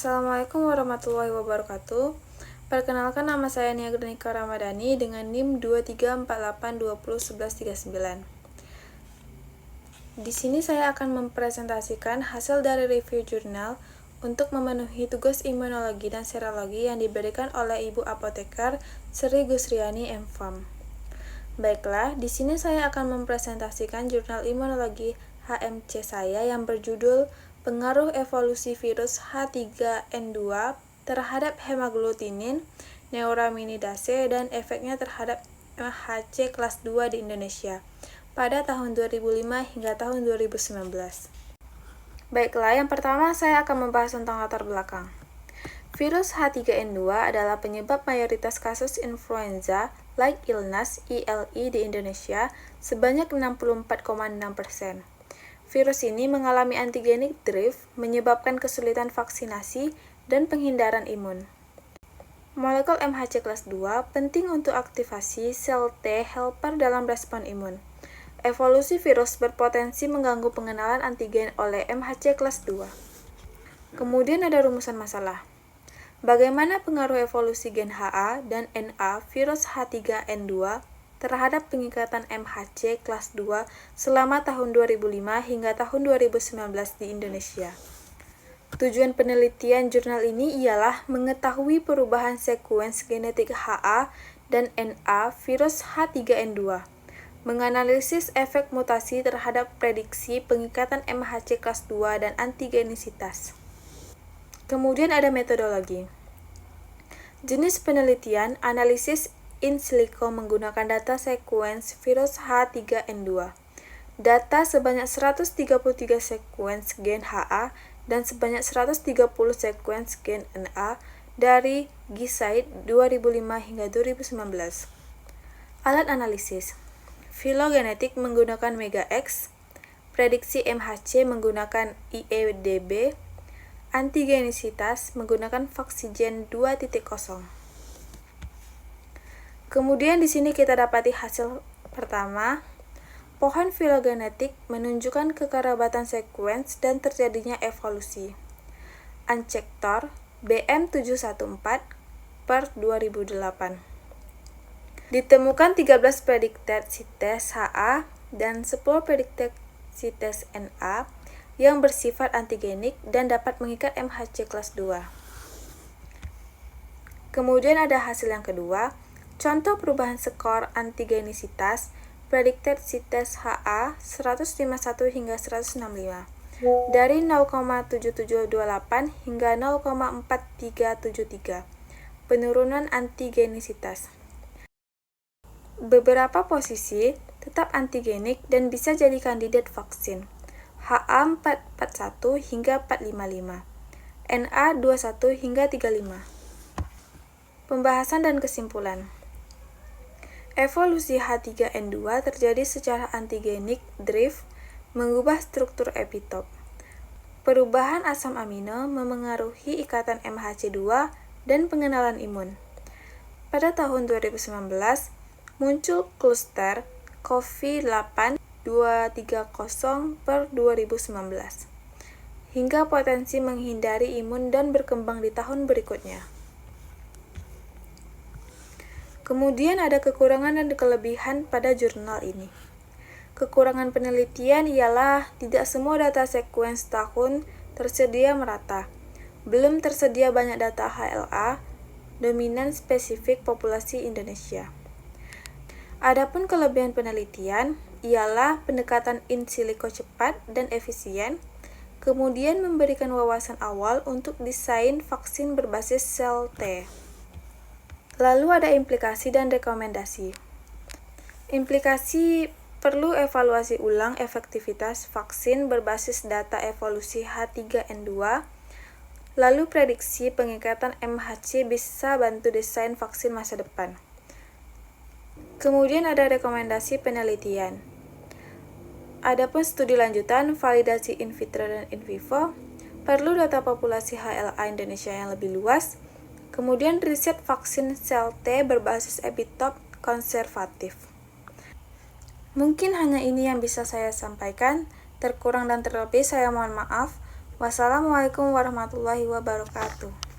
Assalamualaikum warahmatullahi wabarakatuh. Perkenalkan, nama saya Nia Granika Ramadhani dengan NIM 2348201139. Di sini saya akan mempresentasikan hasil dari review jurnal untuk memenuhi tugas imunologi dan serologi yang diberikan oleh Ibu Apoteker Sri Gusriani M.Pharm. Baiklah, di sini saya akan mempresentasikan jurnal imunologi HMC saya yang berjudul Pengaruh Evolusi Virus H3N2 terhadap hemaglutinin, neuraminidase, dan efeknya terhadap MHC kelas 2 di Indonesia pada tahun 2005 hingga tahun 2019. Baiklah, yang pertama saya akan membahas tentang latar belakang. Virus H3N2 adalah penyebab mayoritas kasus influenza like illness (ILI) di Indonesia sebanyak 64,6%. Virus ini mengalami antigenic drift, menyebabkan kesulitan vaksinasi dan penghindaran imun. Molekul MHC kelas 2 penting untuk aktivasi sel T helper dalam respon imun. Evolusi virus berpotensi mengganggu pengenalan antigen oleh MHC kelas 2. Kemudian ada rumusan masalah. Bagaimana pengaruh evolusi gen HA dan NA virus H3N2 terhadap pengikatan MHC kelas 2 selama tahun 2005 hingga tahun 2019 di Indonesia. Tujuan penelitian jurnal ini ialah mengetahui perubahan sekuens genetik HA dan NA virus H3N2, menganalisis efek mutasi terhadap prediksi pengikatan MHC kelas 2 dan antigenisitas. Kemudian ada metodologi. Jenis penelitian analisis in silico menggunakan data sekuens virus H3N2. Data sebanyak 133 sekuens gen HA dan sebanyak 130 sekuens gen NA dari Gisaid 2005 hingga 2019. Alat analisis. Filogenetik menggunakan MegaX, prediksi MHC menggunakan IEDB, antigenisitas menggunakan Vaxgen 2.0. Kemudian di sini kita dapati hasil pertama. Pohon filogenetik menunjukkan kekerabatan sekuens dan terjadinya evolusi. Ancektor BM714 per 2008. Ditemukan 13 predicted sites HA dan 10 predicted sites NA yang bersifat antigenik dan dapat mengikat MHC kelas 2. Kemudian ada hasil yang kedua. Contoh perubahan skor antigenisitas predicted sites HA 151 hingga 165 dari 0,7728 hingga 0,4373. Penurunan antigenisitas. Beberapa posisi tetap antigenik dan bisa jadi kandidat vaksin. HA 441 hingga 455, NA 21 hingga 35. Pembahasan dan kesimpulan. Evolusi H3N2 terjadi secara antigenik drift, mengubah struktur epitop. Perubahan asam amino memengaruhi ikatan MHC2 dan pengenalan imun. Pada tahun 2019, muncul kluster COVID-8 230 per 2019, hingga potensi menghindari imun dan berkembang di tahun berikutnya. Kemudian ada kekurangan dan kelebihan pada jurnal ini. Kekurangan penelitian ialah tidak semua data sekuens tahun tersedia merata. Belum tersedia banyak data HLA dominan spesifik populasi Indonesia. Adapun kelebihan penelitian ialah pendekatan in silico cepat dan efisien, kemudian memberikan wawasan awal untuk desain vaksin berbasis sel T. Lalu ada implikasi dan rekomendasi. Implikasi perlu evaluasi ulang efektivitas vaksin berbasis data evolusi H3N2, lalu prediksi pengikatan MHC bisa bantu desain vaksin masa depan. Kemudian ada rekomendasi penelitian. Adapun studi lanjutan, validasi in vitro dan in vivo, perlu data populasi HLA Indonesia yang lebih luas, kemudian riset vaksin sel T berbasis epitop konservatif. Mungkin hanya ini yang bisa saya sampaikan, terkurang dan terlebih saya mohon maaf. Wassalamualaikum warahmatullahi wabarakatuh.